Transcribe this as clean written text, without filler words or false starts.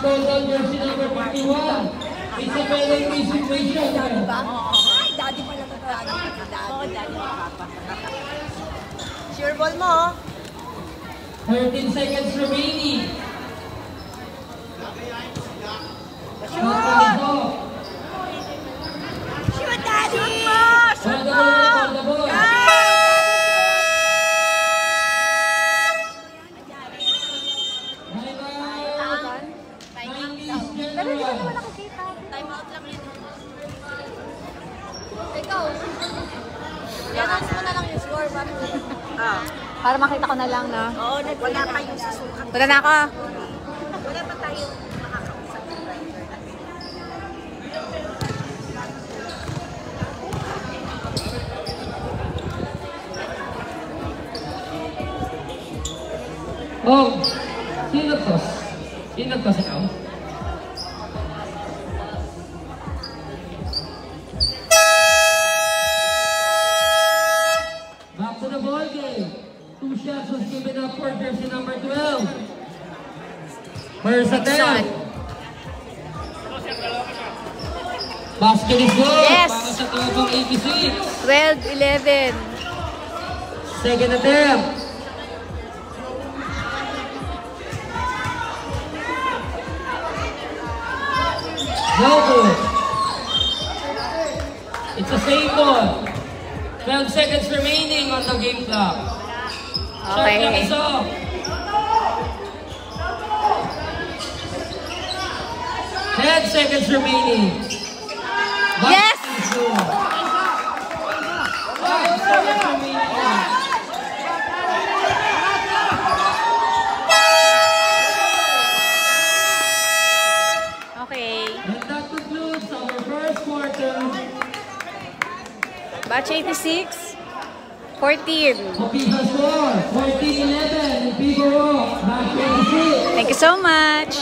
total jersey number 51. It's a penalty situation. Ay, daddy pala ito. Daddy. Sure ball mo. 13 seconds remaining. Shoot! Shoot, daddy! Shoot mo! Pero hindi ko naman nakikita. Time out lang yun. Ikaw. I-announce mo na lang yung score. Para makita ko na lang na. Oo, wala pa yung susukat. Wala na ako. Wala pa tayo makakausap ng driver. Oh, sino to? Sino to sa ikaw? Back to the ball game. 2 shots was given up for jersey number 12. First attempt. Basket is good. Yes. Para sa tabang 86. 12-11. Second attempt. No good. It's a save ball. 12 seconds remaining on the game clock. Shot Okay. clock is off. Ten seconds remaining. Yes! 5 seconds remaining. Okay. And that concludes our first quarter. Batch 86. 14. Official score, 14-11 in favor of Batch 86. Thank you so much.